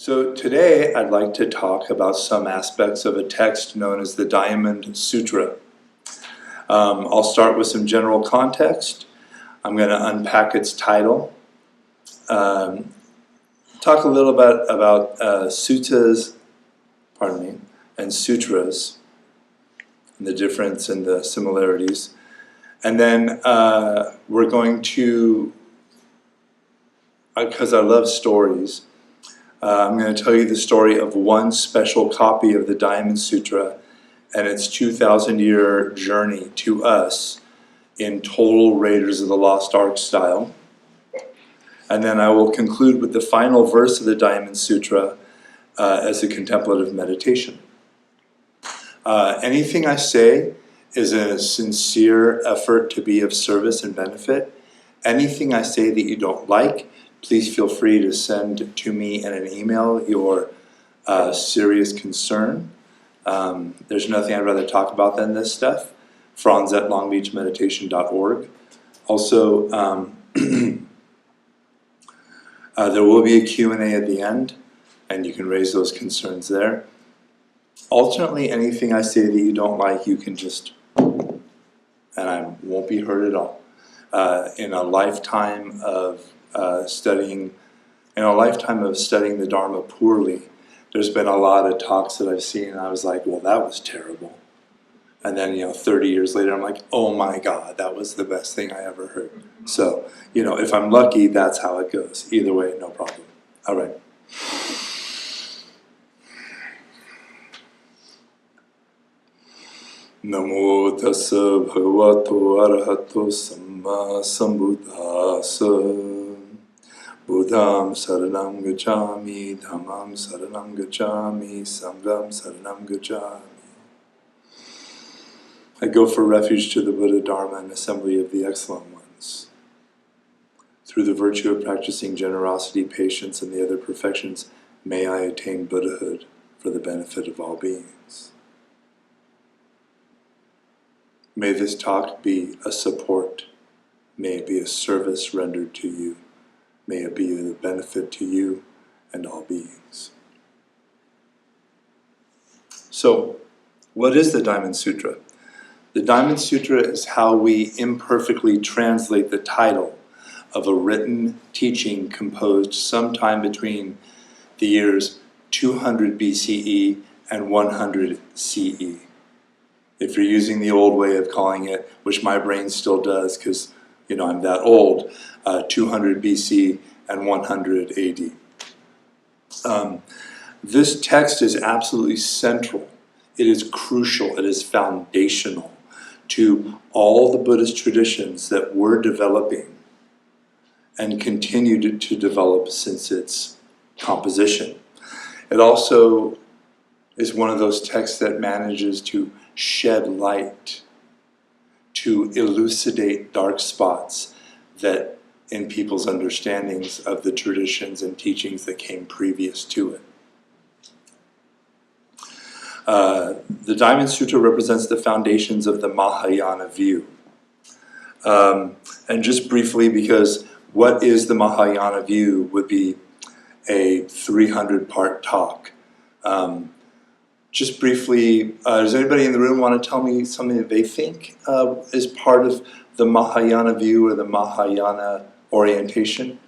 So today I'd like to talk about some aspects of a text known as the Diamond Sutra. I'll start with some general context. I'm going to unpack its title. Talk a little bit about suttas, and sutras, and the difference and the similarities. And then we're going to, because I love stories, I'm going to tell you the story of one special copy of the Diamond Sutra and its 2,000-year journey to us in total Raiders of the Lost Ark style. And then I will conclude with the final verse of the Diamond Sutra as a contemplative meditation. Anything I say is a sincere effort to be of service and benefit. Anything I say that you don't like, please feel free to send to me in an email your serious concern. There's nothing I'd rather talk about than this stuff. Franz at longbeachmeditation.org. Also, there will be a Q&A at the end, and you can raise those concerns there. Alternately, anything I say that you don't like, you can just, and I won't be hurt at all. In a lifetime of studying the Dharma poorly, there's been a lot of talks that I've seen, and I was like, well, that was terrible. And then, 30 years later, I'm like, oh my God, that was the best thing I ever heard. So, if I'm lucky, that's how it goes. Either way, no problem. All right. Namo tassa bhagavato arahato samma sambuddhassa. Buddham saranam gacchami, dhammam saranam gacchami, sangham saranam gacchami. I go for refuge to the Buddha, Dharma, and assembly of the excellent ones. Through the virtue of practicing generosity, patience, and the other perfections, may I attain Buddhahood for the benefit of all beings. May this talk be a support. May it be a service rendered to you. May it be a benefit to you and all beings. So, what is the Diamond Sutra? The Diamond Sutra is how we imperfectly translate the title of a written teaching composed sometime between the years 200 BCE and 100 CE. If you're using the old way of calling it, which my brain still does because I'm that old, 200 BC and 100 AD. This text is absolutely central. It is crucial. It is foundational to all the Buddhist traditions that we're developing and continue to develop since its composition. It also is one of those texts that manages to shed light, to elucidate dark spots that in people's understandings of the traditions and teachings that came previous to it. The Diamond Sutra represents the foundations of the Mahayana view. And just briefly, because what is the Mahayana view would be a 300-part talk. Just briefly, does anybody in the room want to tell me something that they think is part of the Mahayana view or the Mahayana orientation?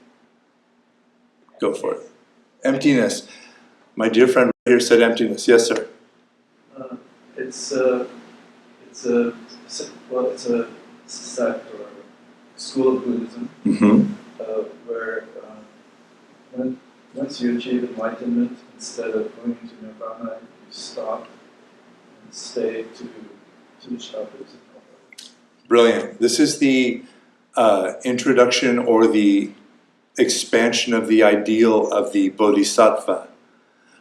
Go for it. Emptiness. My dear friend right here said emptiness. Yes, sir. It's a sect or school of Buddhism where once you achieve enlightenment, instead of going into nirvana, you stop and stay to teach others. Brilliant. This is the introduction or the expansion of the ideal of the Bodhisattva,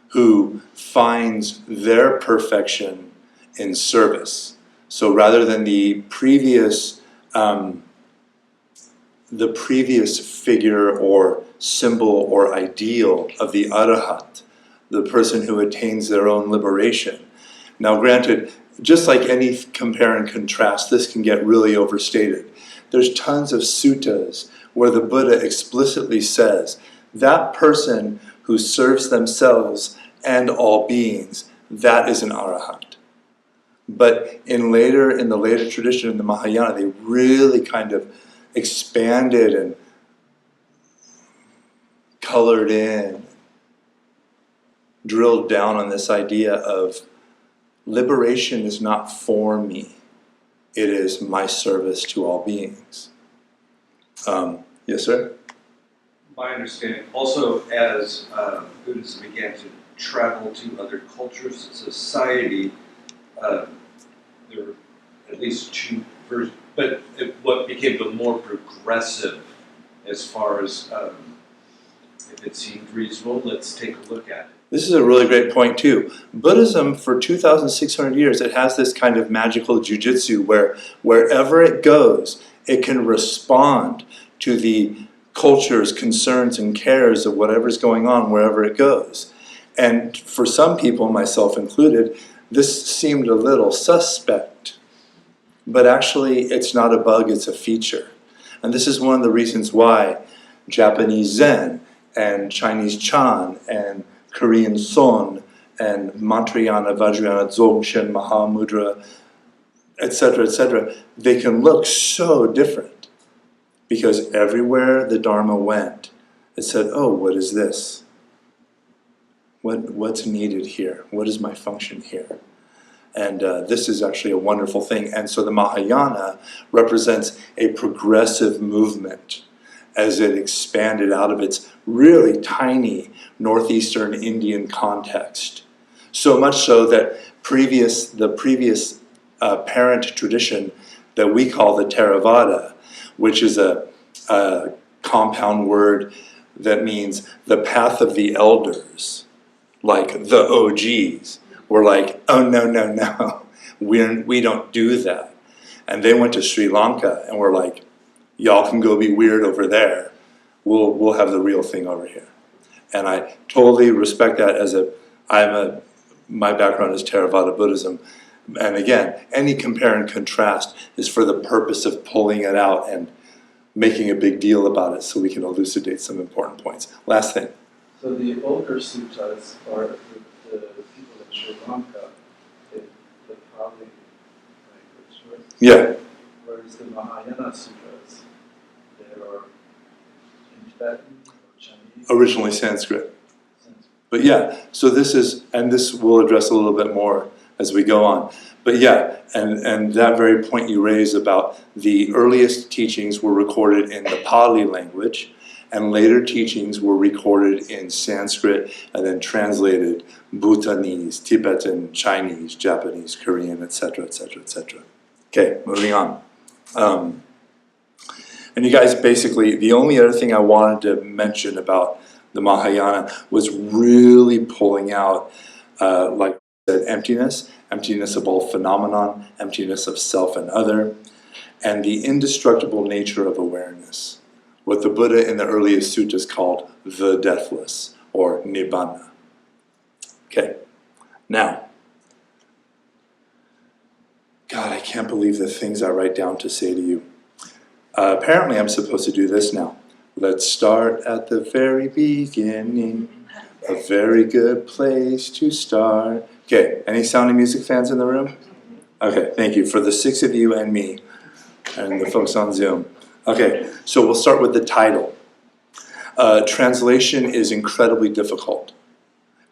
who finds their perfection in service. So rather than the previous figure or symbol or ideal of the Arhat, the person who attains their own liberation. Now granted, just like any compare and contrast, this can get really overstated. There's tons of suttas where the Buddha explicitly says that person who serves themselves and all beings, that is an arahant. But in the later tradition, in the Mahayana, they really kind of expanded and colored in, drilled down on this idea of liberation is not for me, it is my service to all beings. Yes, sir? My understanding, also as Buddhism began to travel to other cultures and society, there were at least two versions, but what became the more progressive as far as if it seemed reasonable, let's take a look at it. This is a really great point too. Buddhism, for 2,600 years, it has this kind of magical jujitsu where wherever it goes, it can respond to the culture's concerns and cares of whatever's going on wherever it goes. And for some people, myself included, this seemed a little suspect. But actually, it's not a bug, it's a feature. And this is one of the reasons why Japanese Zen and Chinese Chan and Korean Son and Mahayana, Vajracchedika, Dzogchen, Mahamudra, etc., they can look so different. Because everywhere the Dharma went, it said, oh, what is this? What's needed here? What is my function here? And this is actually a wonderful thing. And so the Mahayana represents a progressive movement as it expanded out of its really tiny northeastern Indian context. So much so that the previous parent tradition that we call the Theravada, which is a compound word that means the path of the elders, like the OGs, were like, oh, no, we don't do that. And they went to Sri Lanka and were like, y'all can go be weird over there. We'll have the real thing over here. And I totally respect that my background is Theravada Buddhism. And again, any compare and contrast is for the purpose of pulling it out and making a big deal about it so we can elucidate some important points. Last thing. So the older sutras are the people in Sri Lanka, the Pali language, right? Yeah. Whereas the Mahayana sutras, they are in Tibetan or Chinese. Originally Sanskrit. But yeah, so this we'll address a little bit more as we go on. But yeah, and that very point you raise about the earliest teachings were recorded in the Pali language, and later teachings were recorded in Sanskrit and then translated Bhutanese, Tibetan, Chinese, Japanese, Korean, etc., etc., etc. Okay, moving on. And you guys, basically, the only other thing I wanted to mention about the Mahayana was really pulling out, like I said, emptiness of all phenomenon, emptiness of self and other, and the indestructible nature of awareness. What the Buddha in the earliest sutras called the deathless, or nibbana. Okay, now, God, I can't believe the things I write down to say to you. Apparently I'm supposed to do this now. Let's start at the very beginning. A very good place to start. Okay, any Sound of Music fans in the room? Okay, thank you. For the 6 of you and me, and the folks on Zoom. Okay, so we'll start with the title. Translation is incredibly difficult.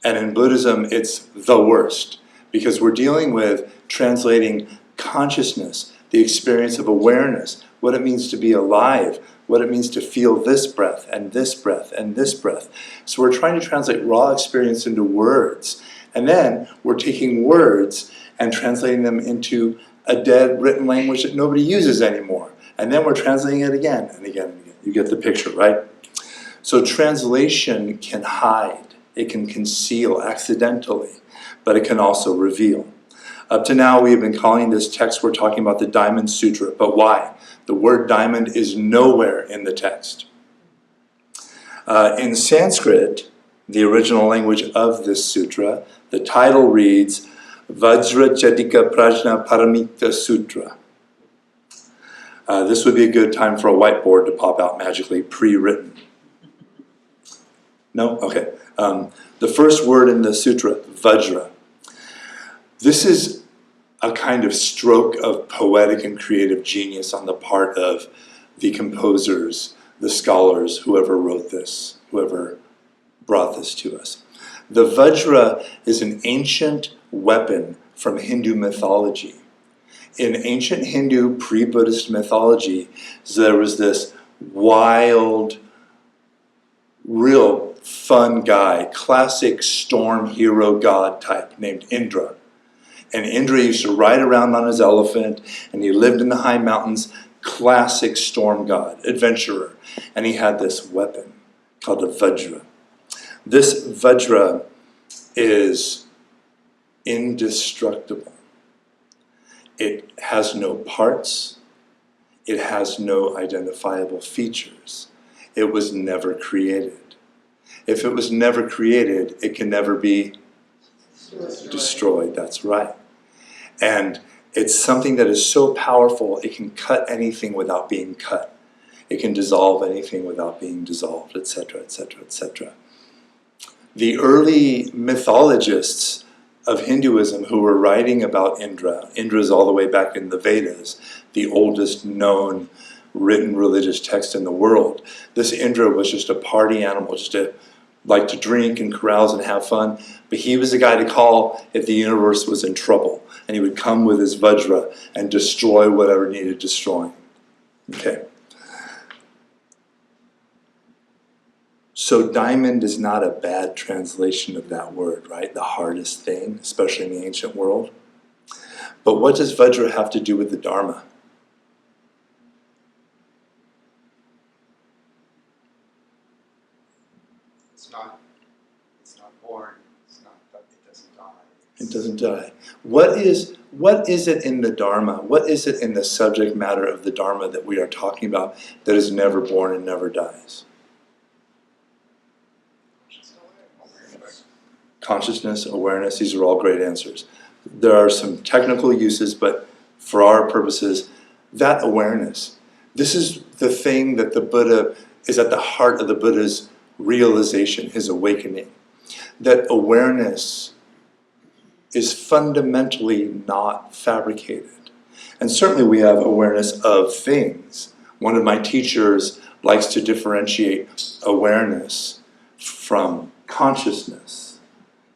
And in Buddhism, it's the worst. Because we're dealing with translating consciousness, the experience of awareness, what it means to be alive, what it means to feel this breath, and this breath, and this breath. So we're trying to translate raw experience into words. And then we're taking words and translating them into a dead written language that nobody uses anymore. And then we're translating it again and again and again. You get the picture, right? So translation can hide. It can conceal accidentally, but it can also reveal. Up to now, we have been calling this text, we're talking about the Diamond Sutra. But why? The word diamond is nowhere in the text. In Sanskrit, the original language of this sutra, the title reads Vajracchedika-prajnaparamita Sutra. This would be a good time for a whiteboard to pop out magically, pre-written. No? Okay. The first word in the sutra, Vajra. This is a kind of stroke of poetic and creative genius on the part of the composers, the scholars, whoever wrote this, whoever brought this to us. The Vajra is an ancient weapon from Hindu mythology. In ancient Hindu pre-Buddhist mythology, there was this wild, real fun guy, classic storm hero god type named Indra. And Indra used to ride around on his elephant, and he lived in the high mountains, classic storm god, adventurer. And he had this weapon called a Vajra. This Vajra is indestructible. It has no parts. It has no identifiable features. It was never created. If it was never created, it can never be destroyed. That's right. And it's something that is so powerful, it can cut anything without being cut. It can dissolve anything without being dissolved, etc., etc., etc. The early mythologists of Hinduism who were writing about Indra is all the way back in the Vedas, the oldest known written religious text in the world. This Indra was just a party animal, just like to drink and carouse and have fun, but he was the guy to call if the universe was in trouble. And he would come with his Vajra and destroy whatever needed destroying. Okay. So diamond is not a bad translation of that word, right? The hardest thing, especially in the ancient world. But what does Vajra have to do with the Dharma? It's not born. It doesn't die. It doesn't die. What is it in the Dharma? What is it in the subject matter of the Dharma that we are talking about that is never born and never dies? Consciousness, awareness, these are all great answers. There are some technical uses, but for our purposes, that awareness. This is the thing that the Buddha is at the heart of the Buddha's realization, his awakening. That awareness is fundamentally not fabricated. And certainly we have awareness of things. One of my teachers likes to differentiate awareness from consciousness.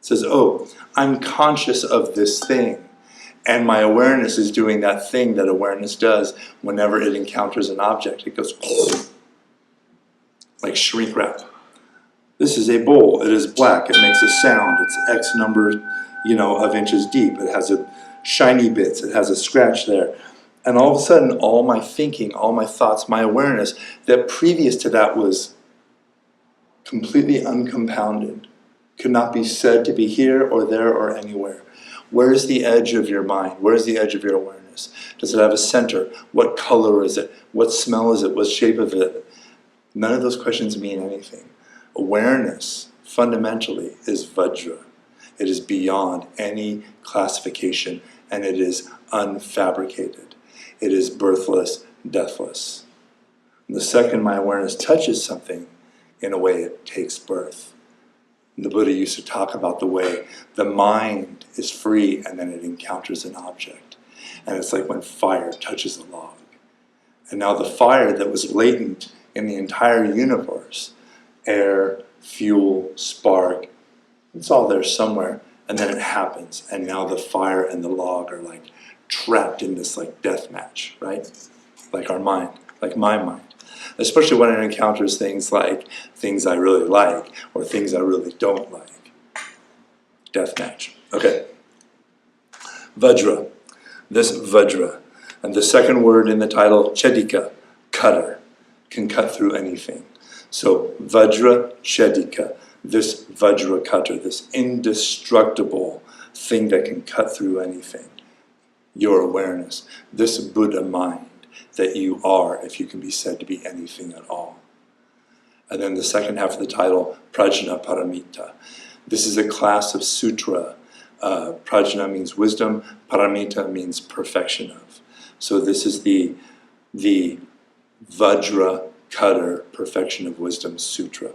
Says, oh, I'm conscious of this thing, and my awareness is doing that thing that awareness does whenever it encounters an object. It goes like shrink wrap. This is a bowl. It is black. It makes a sound. It's X number, of inches deep. It has a shiny bits. It has a scratch there. And all of a sudden, all my thinking, all my thoughts, my awareness that previous to that was completely uncompounded, could not be said to be here or there or anywhere. Where is the edge of your mind? Where is the edge of your awareness? Does it have a center? What color is it? What smell is it? What shape of it? None of those questions mean anything. Awareness, fundamentally, is Vajra. It is beyond any classification, and it is unfabricated. It is birthless, deathless. And the second my awareness touches something, in a way it takes birth. The Buddha used to talk about the way the mind is free and then it encounters an object. And it's like when fire touches a log. And now the fire that was latent in the entire universe, air, fuel, spark, it's all there somewhere. And then it happens. And now the fire and the log are like trapped in this like death match, right? Like our mind, like my mind. Especially when it encounters things like things I really like or things I really don't like. Death match. Okay. Vajra. This Vajra. And the second word in the title, Chedika, cutter, can cut through anything. So Vajracchedika, this Vajra cutter, this indestructible thing that can cut through anything. Your awareness, this Buddha mind that you are, if you can be said to be anything at all. And then the second half of the title, Prajnaparamita. This is a class of sutra. Prajna means wisdom, paramita means perfection of. So this is the Vajra cutter, Perfection of Wisdom Sutra.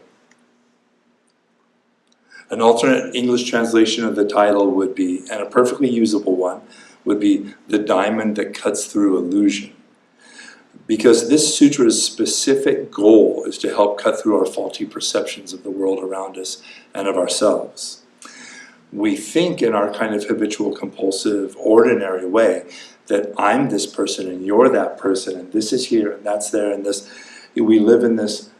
An alternate English translation of the title would be, and a perfectly usable one, would be The Diamond That Cuts Through Illusion. Because this sutra's specific goal is to help cut through our faulty perceptions of the world around us and of ourselves. We think in our kind of habitual, compulsive, ordinary way that I'm this person and you're that person and this is here and that's there and this. We live in this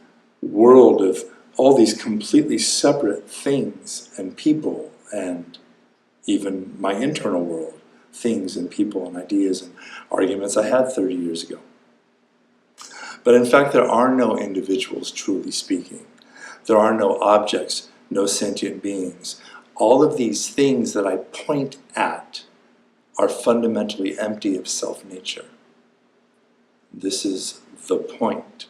world of all these completely separate things and people, and even my internal world, things and people and ideas and arguments I had 30 years ago. But in fact, there are no individuals, truly speaking. There are no objects, no sentient beings. All of these things that I point at are fundamentally empty of self-nature. This is the point.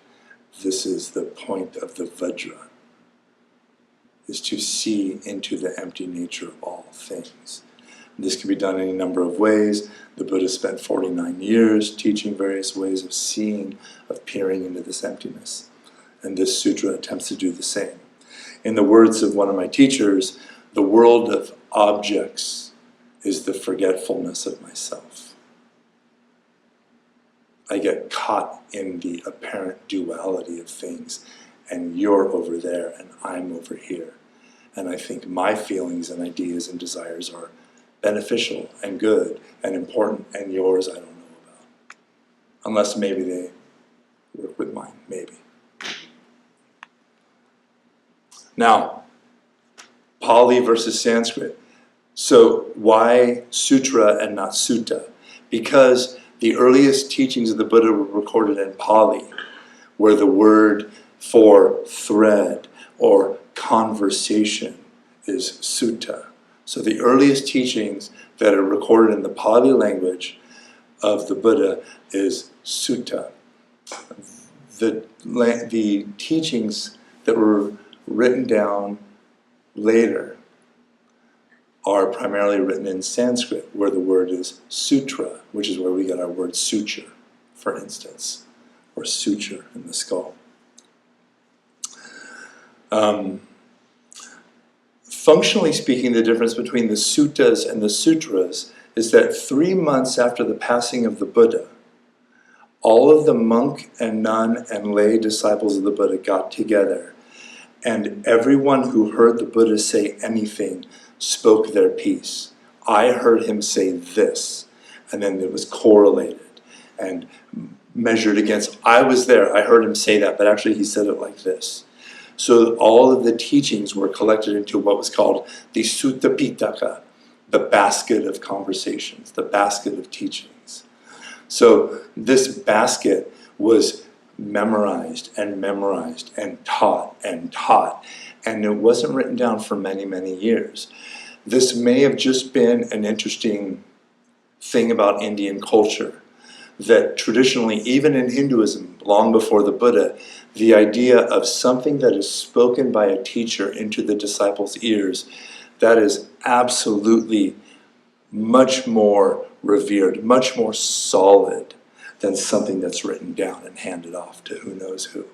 This is the point of the Vajra, is to see into the empty nature of all things. This can be done in a number of ways. The Buddha spent 49 years teaching various ways of seeing, of peering into this emptiness. And this sutra attempts to do the same. In the words of one of my teachers, the world of objects is the forgetfulness of myself. I get caught in the apparent duality of things, and you're over there and I'm over here. And I think my feelings and ideas and desires are beneficial and good and important, and yours I don't know about. Unless maybe they work with mine, maybe. Now, Pali versus Sanskrit. So why sutra and not sutta? Because the earliest teachings of the Buddha were recorded in Pali, where the word for thread or conversation is sutta. So the earliest teachings that are recorded in the Pali language of the Buddha is sutta. The teachings that were written down later are primarily written in Sanskrit, where the word is sutra, which is where we get our word suture, for instance, or suture in the skull. Functionally speaking, the difference between the suttas and the sutras is that 3 months after the passing of the Buddha, all of the monk and nun and lay disciples of the Buddha got together, and everyone who heard the Buddha say anything spoke their piece. I heard him say this, and then it was correlated and measured against, I was there, I heard him say that, but actually he said it like this. So all of the teachings were collected into what was called the Sutta Pitaka, the basket of conversations, the basket of teachings. So this basket was memorized and taught, and it wasn't written down for many, many years. This may have just been an interesting thing about Indian culture, that traditionally, even in Hinduism, long before the Buddha, the idea of something that is spoken by a teacher into the disciples' ears, that is absolutely much more revered, much more solid than something that's written down and handed off to who knows who.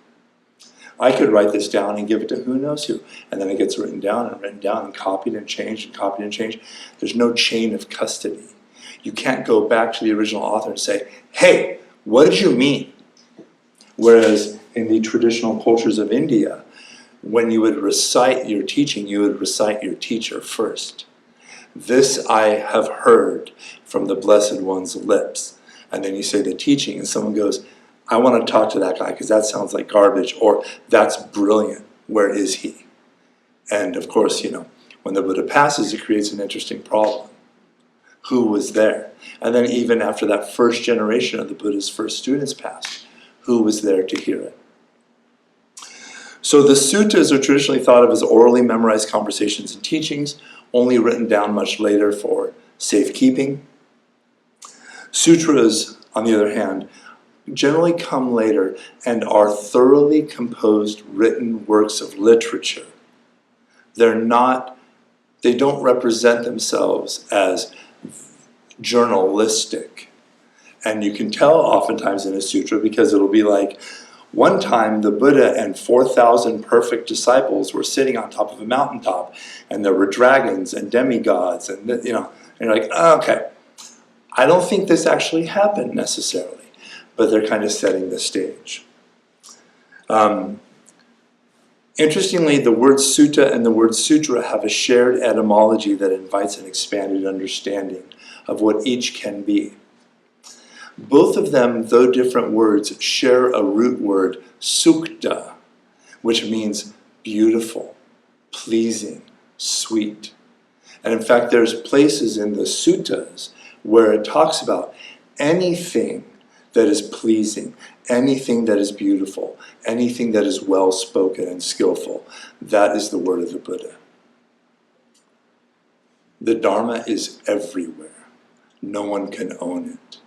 I could write this down and give it to who knows who, and then it gets written down and copied and changed and copied and changed. There's no chain of custody. You can't go back to the original author and say, hey, what did you mean? Whereas in the traditional cultures of India, when you would recite your teaching, you would recite your teacher first. This I have heard from the Blessed One's lips. And then you say the teaching, and someone goes, I want to talk to that guy because that sounds like garbage, or that's brilliant, where is he? And of course, when the Buddha passes, it creates an interesting problem. Who was there? And then even after that first generation of the Buddha's first students passed, who was there to hear it? So the suttas are traditionally thought of as orally memorized conversations and teachings, only written down much later for safekeeping. Sutras, on the other hand, generally come later and are thoroughly composed written works of literature. They don't represent themselves as journalistic. And you can tell oftentimes in a sutra because it'll be like, One time, the Buddha and 4,000 perfect disciples were sitting on top of a mountaintop, and there were dragons and demigods, and and you're like, oh, okay, I don't think this actually happened necessarily, but they're kind of setting the stage. Interestingly, the word sutta and the word sutra have a shared etymology that invites an expanded understanding of what each can be. Both of them, though different words, share a root word, sukta, which means beautiful, pleasing, sweet. And in fact, there's places in the suttas where it talks about anything that is pleasing, anything that is beautiful, anything that is well-spoken and skillful. That is the word of the Buddha. The Dharma is everywhere. No one can own it.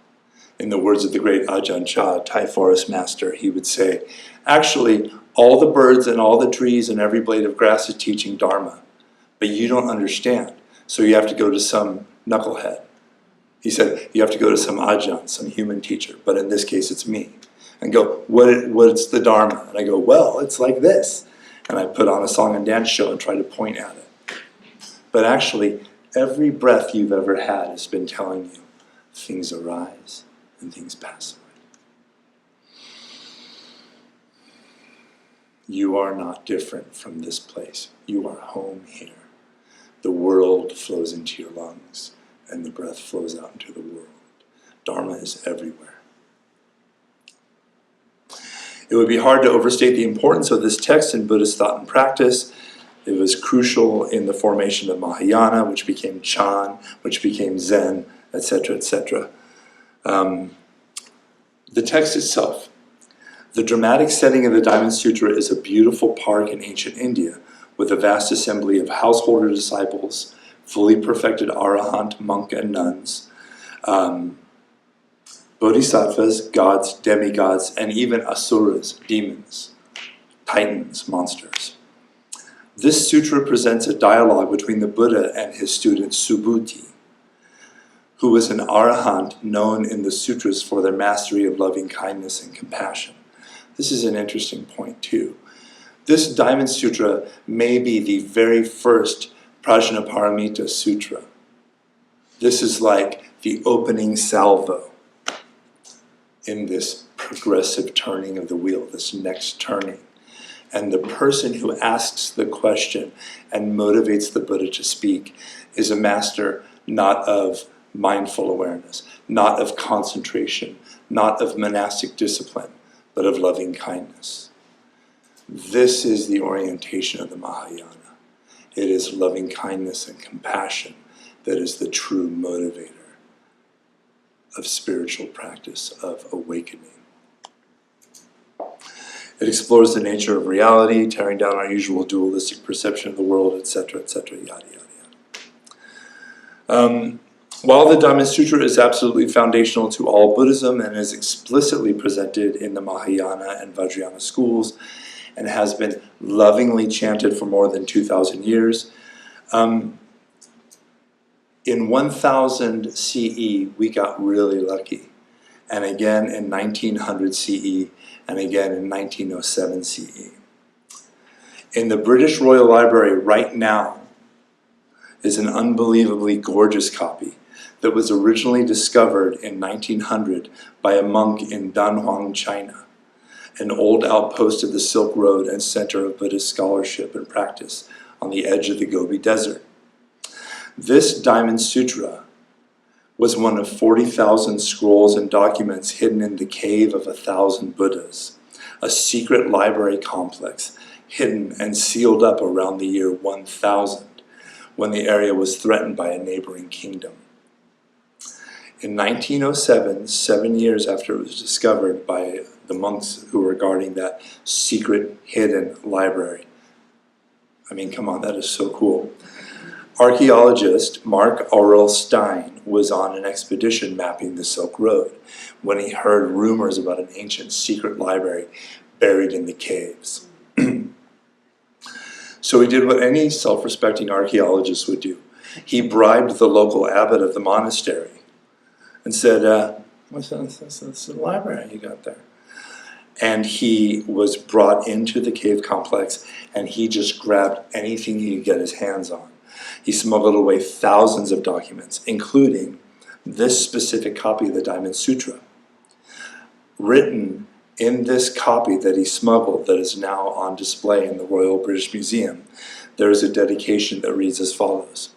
In the words of the great Ajahn Chah, Thai forest master, he would say, actually, all the birds and all the trees and every blade of grass is teaching Dharma, but you don't understand, so you have to go to some knucklehead. He said, you have to go to some Ajahn, some human teacher, but in this case it's me. And go, what's the Dharma? And I go, well, it's like this. And I put on a song and dance show and try to point at it. But actually, every breath you've ever had has been telling you, things arise and things pass away. You are not different from this place. You are home here. The world flows into your lungs, and the breath flows out into the world. Dharma is everywhere. It would be hard to overstate the importance of this text in Buddhist thought and practice. It was crucial in the formation of Mahayana, which became Chan, which became Zen, etc., etc. The text itself. The dramatic setting of the Diamond Sutra is a beautiful park in ancient India with a vast assembly of householder disciples, fully perfected arahant, monk, and nuns, bodhisattvas, gods, demigods, and even asuras, demons, titans, monsters. This sutra presents a dialogue between the Buddha and his student Subhuti, who was an arahant known in the sutras for their mastery of loving kindness and compassion. This is an interesting point too. This Diamond Sutra may be the very first Prajnaparamita Sutra. This is like the opening salvo in this progressive turning of the wheel, this next turning. And the person who asks the question and motivates the Buddha to speak is a master not of mindful awareness, not of concentration, not of monastic discipline, but of loving kindness. This is the orientation of the Mahayana. It is loving kindness and compassion that is the true motivator of spiritual practice, of awakening. It explores the nature of reality, tearing down our usual dualistic perception of the world, etc., yada, yada, yada. While the Diamond Sutra is absolutely foundational to all Buddhism and is explicitly presented in the Mahayana and Vajrayana schools and has been lovingly chanted for more than 2,000 years, in 1000 CE, we got really lucky. And again in 1900 CE, and again in 1907 CE. In the British Royal Library right now is an unbelievably gorgeous copy that was originally discovered in 1900 by a monk in Danhuang, China, an old outpost of the Silk Road and center of Buddhist scholarship and practice on the edge of the Gobi Desert. This Diamond Sutra was one of 40,000 scrolls and documents hidden in the cave of 1,000 Buddhas, a secret library complex hidden and sealed up around the year 1000, when the area was threatened by a neighboring kingdom. In 1907, 7 years after it was discovered by the monks who were guarding that secret hidden library. I mean, come on, that is so cool. Archaeologist Mark Aurel Stein was on an expedition mapping the Silk Road when he heard rumors about an ancient secret library buried in the caves. So he did what any self-respecting archaeologist would do. He bribed the local abbot of the monastery and said, what's the library you got there? And he was brought into the cave complex, and he just grabbed anything he could get his hands on. He smuggled away thousands of documents, including this specific copy of the Diamond Sutra. Written in this copy that he smuggled, that is now on display in the Royal British Museum, there is a dedication that reads as follows.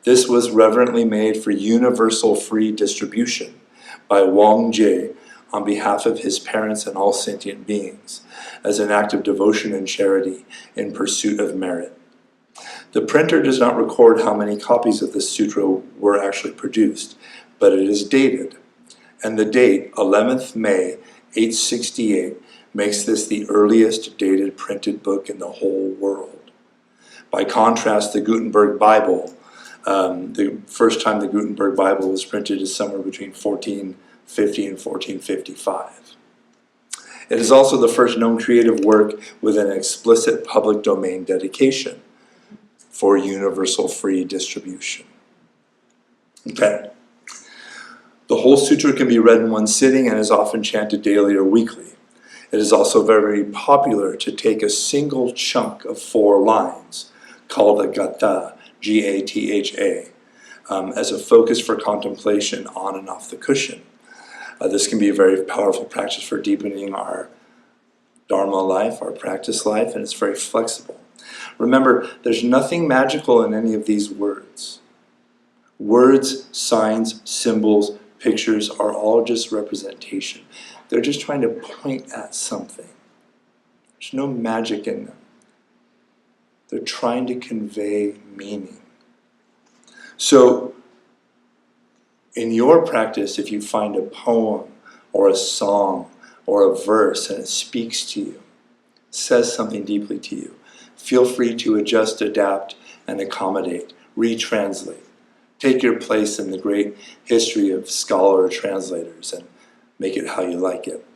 This was reverently made for universal free distribution by Wang Jie on behalf of his parents and all sentient beings, as an act of devotion and charity in pursuit of merit. The printer does not record how many copies of this sutra were actually produced, but it is dated, and the date, 11th May, 868, makes this the earliest dated printed book in the whole world. By contrast, the Gutenberg Bible, the first time the Gutenberg Bible was printed is somewhere between 1450 and 1455. It is also the first known creative work with an explicit public domain dedication for universal free distribution. Okay. The whole sutra can be read in one sitting and is often chanted daily or weekly. It is also very popular to take a single chunk of 4 lines, called a gatha, G-A-T-H-A, as a focus for contemplation on and off the cushion. This can be a very powerful practice for deepening our Dharma life, our practice life, and it's very flexible. Remember, there's nothing magical in any of these words. Words, signs, symbols, pictures are all just representation. They're just trying to point at something. There's no magic in them. They're trying to convey meaning. So, in your practice, if you find a poem or a song or a verse and it speaks to you, says something deeply to you, feel free to adjust, adapt, and accommodate, retranslate. Take your place in the great history of scholar translators and make it how you like it.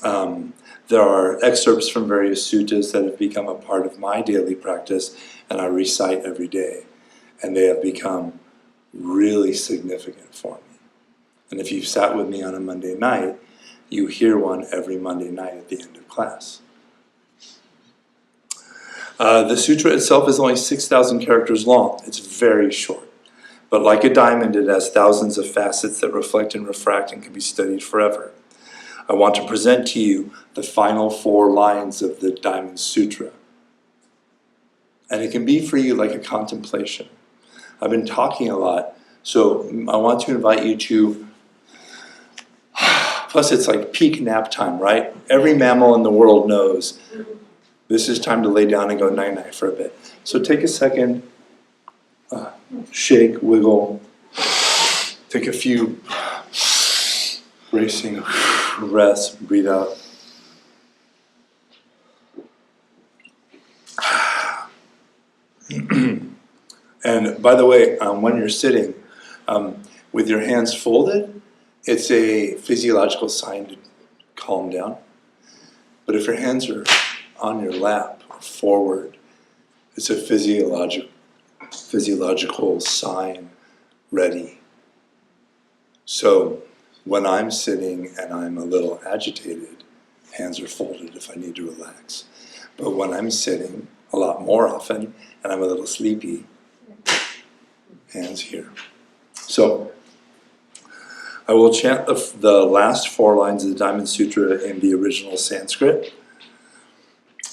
There are excerpts from various suttas that have become a part of my daily practice and I recite every day. And they have become really significant for me. And if you've sat with me on a Monday night, you hear one every Monday night at the end of class. The sutra itself is only 6,000 characters long. It's very short. But like a diamond, it has thousands of facets that reflect and refract and can be studied forever. I want to present to you the final 4 lines of the Diamond Sutra. And it can be for you like a contemplation. I've been talking a lot, so I want to invite you to, plus it's like peak nap time, right? Every mammal in the world knows this is time to lay down and go night-night for a bit. So take a second, shake, wiggle, take a few bracing breaths, breathe out. And by the way, when you're sitting with your hands folded, it's a physiological sign to calm down. But if your hands are on your lap or forward, it's a physiological sign ready. So when I'm sitting and I'm a little agitated, hands are folded if I need to relax. But when I'm sitting a lot more often and I'm a little sleepy, hands here. So I will chant the last 4 lines of the Diamond Sutra in the original Sanskrit.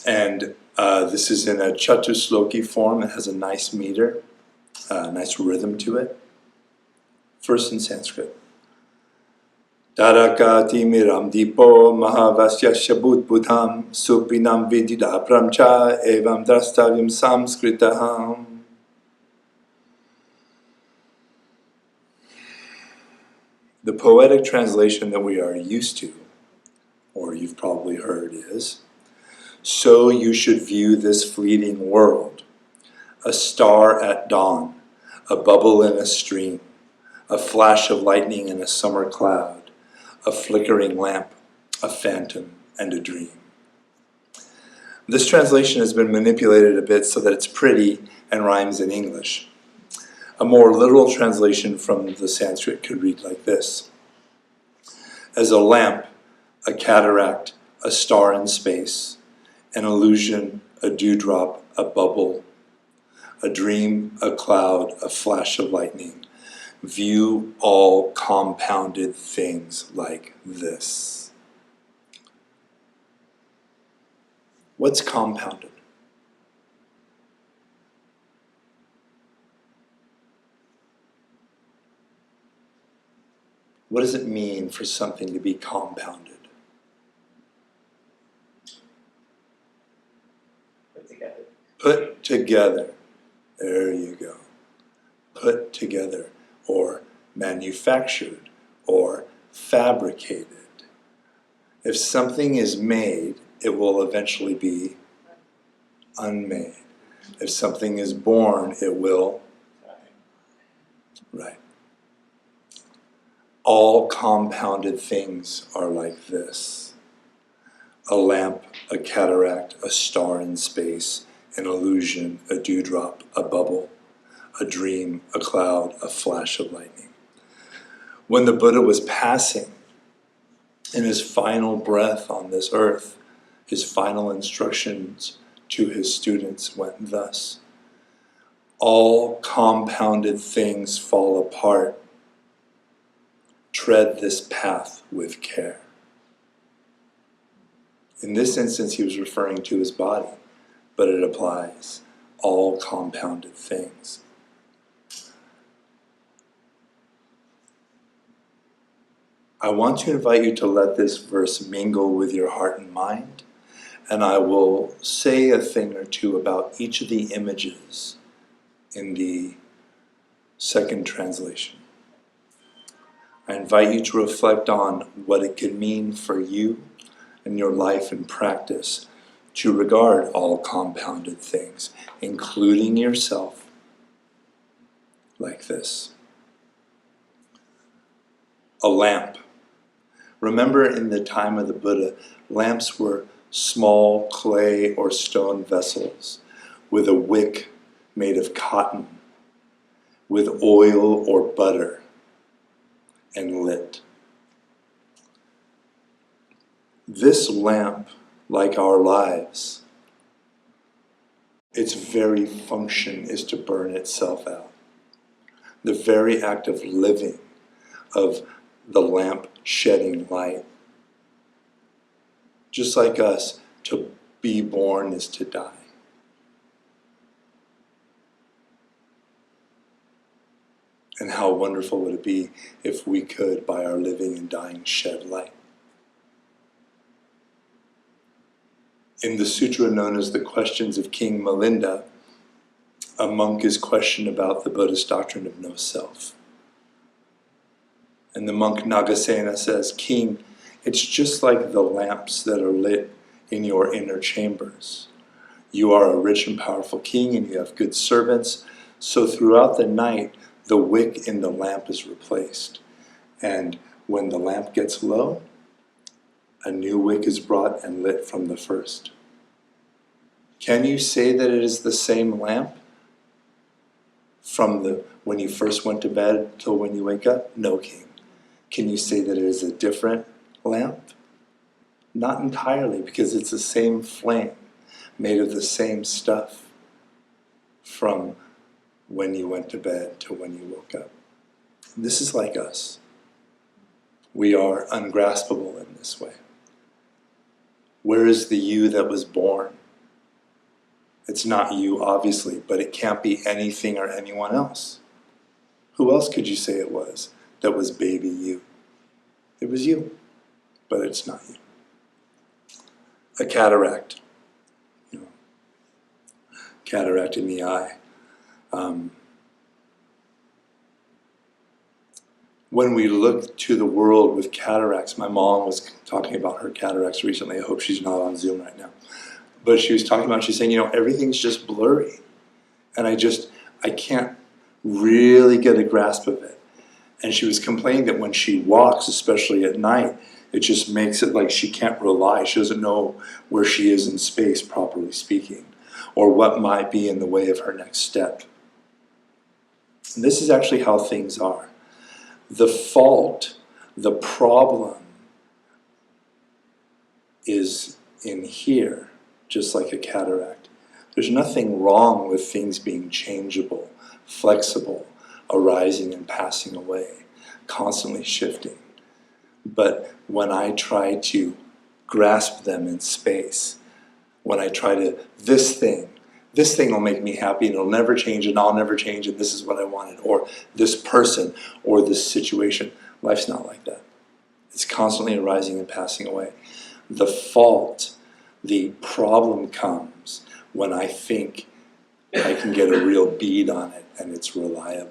And this is in a chatusloki form. It has a nice meter, a nice rhythm to it. First in Sanskrit. Tarakati miram dipo mahavasya shabut buddham supinam vidida pramcha evam drastavim samskritaham. The poetic translation that we are used to, or you've probably heard, is, so you should view this fleeting world, a star at dawn, a bubble in a stream, a flash of lightning in a summer cloud, a flickering lamp, a phantom, and a dream. This translation has been manipulated a bit so that it's pretty and rhymes in English. A more literal translation from the Sanskrit could read like this. As a lamp, a cataract, a star in space, an illusion, a dewdrop, a bubble, a dream, a cloud, a flash of lightning. View all compounded things like this. What's compounded? What does it mean for something to be compounded? Put together. Put together. There you go. Put together, or manufactured, or fabricated. If something is made, it will eventually be unmade. If something is born, it will. Right. All compounded things are like this. A lamp, a cataract, a star in space, an illusion, a dewdrop, a bubble, a dream, a cloud, a flash of lightning. When the Buddha was passing, in his final breath on this earth, his final instructions to his students went thus: all compounded things fall apart. Tread this path with care. In this instance, he was referring to his body, but it applies all compounded things. I want to invite you to let this verse mingle with your heart and mind, and I will say a thing or two about each of the images in the second translation. I invite you to reflect on what it could mean for you in your life and practice to regard all compounded things, including yourself, like this. A lamp. Remember, in the time of the Buddha, lamps were small clay or stone vessels with a wick made of cotton, with oil or butter, and lit. This lamp, like our lives, its very function is to burn itself out. The very act of living, of the lamp shedding light. Just like us, to be born is to die. And how wonderful would it be if we could, by our living and dying, shed light. In the sutra known as the Questions of King Milinda, a monk is questioned about the Buddhist doctrine of no self. And the monk Nagasena says, "King, it's just like the lamps that are lit in your inner chambers. You are a rich and powerful king and you have good servants, so throughout the night, the wick in the lamp is replaced. And when the lamp gets low, a new wick is brought and lit from the first. Can you say that it is the same lamp from when you first went to bed till when you wake up? No, king. Can you say that it is a different lamp? Not entirely, because it's the same flame, made of the same stuff from when you went to bed to when you woke up. This is like us. We are ungraspable in this way. Where is the you that was born? It's not you, obviously, but it can't be anything or anyone else. Who else could you say it was that was baby you? It was you, but it's not you. A cataract. Cataract in the eye. When we look to the world with cataracts, my mom was talking about her cataracts recently. I hope she's not on Zoom right now. But she was talking about, she's saying, everything's just blurry. And I can't really get a grasp of it. And she was complaining that when she walks, especially at night, it just makes it like she can't rely. She doesn't know where she is in space, properly speaking, or what might be in the way of her next step. And this is actually how things are. The fault, the problem, is in here, just like a cataract. There's nothing wrong with things being changeable, flexible, arising and passing away, constantly shifting. But when I try to grasp them in space, when I try to, this thing will make me happy and it'll never change and I'll never change and this is what I wanted, or this person, or this situation. Life's not like that. It's constantly arising and passing away. The fault, the problem comes when I think I can get a real bead on it and it's reliable.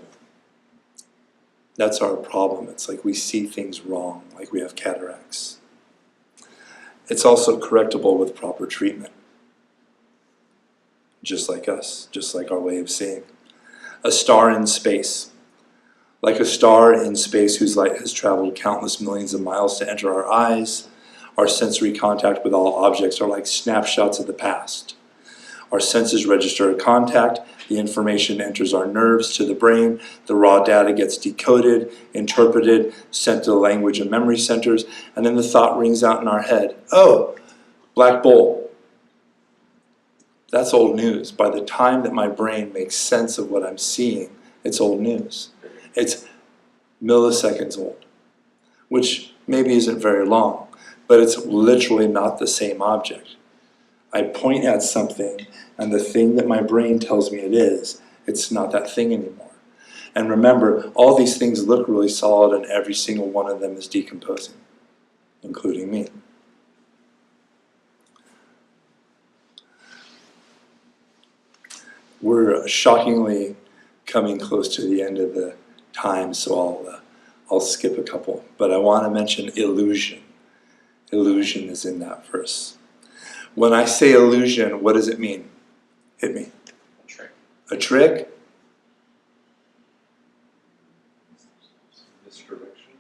That's our problem. It's like we see things wrong, like we have cataracts. It's also correctable with proper treatment. Just like us, just like our way of seeing. A star in space. Like a star in space whose light has traveled countless millions of miles to enter our eyes, our sensory contact with all objects are like snapshots of the past. Our senses register a contact, the information enters our nerves to the brain, the raw data gets decoded, interpreted, sent to the language and memory centers, and then the thought rings out in our head, oh, black bowl. That's old news. By the time that my brain makes sense of what I'm seeing, it's old news. It's milliseconds old, which maybe isn't very long, but it's literally not the same object. I point at something, and the thing that my brain tells me it is, it's not that thing anymore. And remember, all these things look really solid, and every single one of them is decomposing, including me. We're shockingly coming close to the end of the time, so I'll skip a couple. But I want to mention illusion. Illusion is in that verse. When I say illusion, what does it mean? Hit me. A trick. A trick? Misdirection.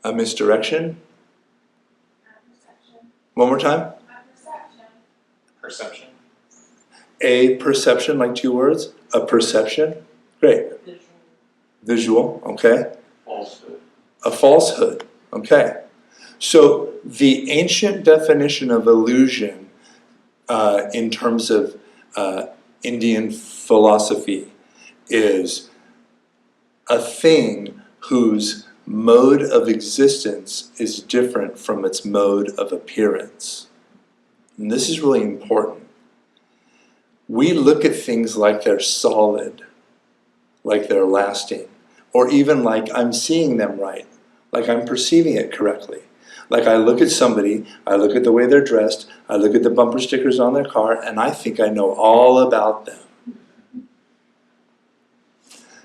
A misdirection? Perception. One more time. Perception. A perception, like 2 words. A perception. Great. Visual, okay. Falsehood. A falsehood, okay. So the ancient definition of illusion in terms of Indian philosophy is a thing whose mode of existence is different from its mode of appearance. And this is really important. We look at things like they're solid, like they're lasting, or even like I'm seeing them right, like I'm perceiving it correctly. Like I look at somebody, I look at the way they're dressed, I look at the bumper stickers on their car, and I think I know all about them.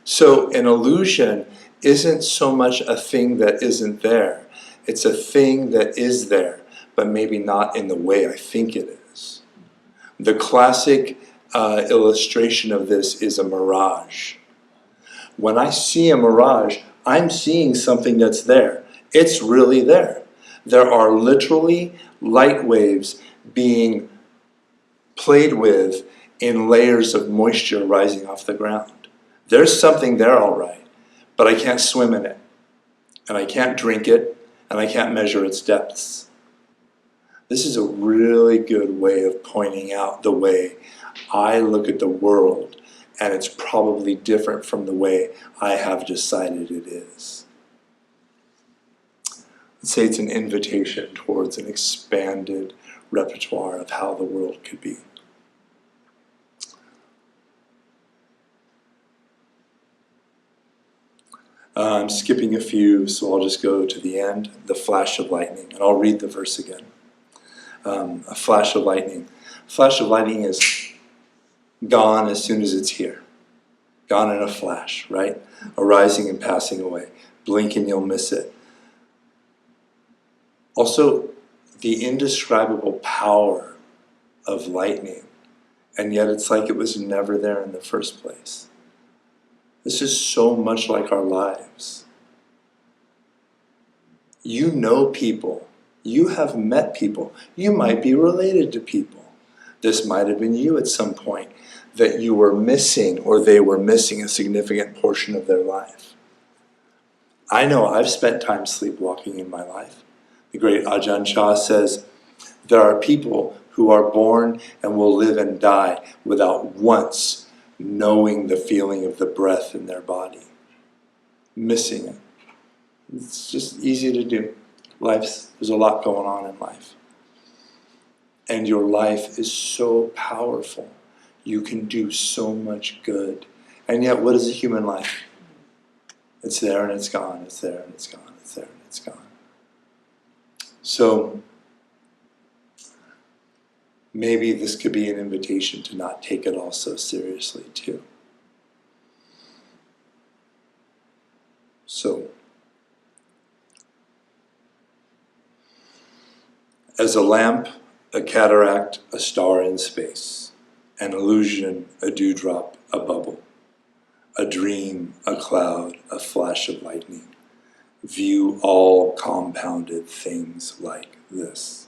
So an illusion isn't so much a thing that isn't there. It's a thing that is there, but maybe not in the way I think it is. The classic illustration of this is a mirage. When I see a mirage, I'm seeing something that's there. It's really there. There are literally light waves being played with in layers of moisture rising off the ground. There's something there, all right, but I can't swim in it, and I can't drink it, and I can't measure its depths. This is a really good way of pointing out the way I look at the world, and it's probably different from the way I have decided it is. Let's say it's an invitation towards an expanded repertoire of how the world could be. I'm skipping a few, so I'll just go to the end, the flash of lightning, and I'll read the verse again. A flash of lightning. Flash of lightning is gone as soon as it's here. Gone in a flash, right? Arising and passing away. Blink and you'll miss it. Also, the indescribable power of lightning, and yet it's like it was never there in the first place. This is so much like our lives. You know people. You have met people. You might be related to people. This might have been you at some point that you were missing, or they were missing a significant portion of their life. I know I've spent time sleepwalking in my life. The great Ajahn Chah says, There are people who are born and will live and die without once knowing the feeling of the breath in their body, missing it. It's just easy to do. There's a lot going on in life. And your life is so powerful. You can do so much good. And yet, what is a human life? It's there and it's gone, it's there and it's gone, it's there and it's gone. So, maybe this could be an invitation to not take it all so seriously, too. So, as a lamp, a cataract, a star in space, an illusion, a dewdrop, a bubble, a dream, a cloud, a flash of lightning, view all compounded things like this.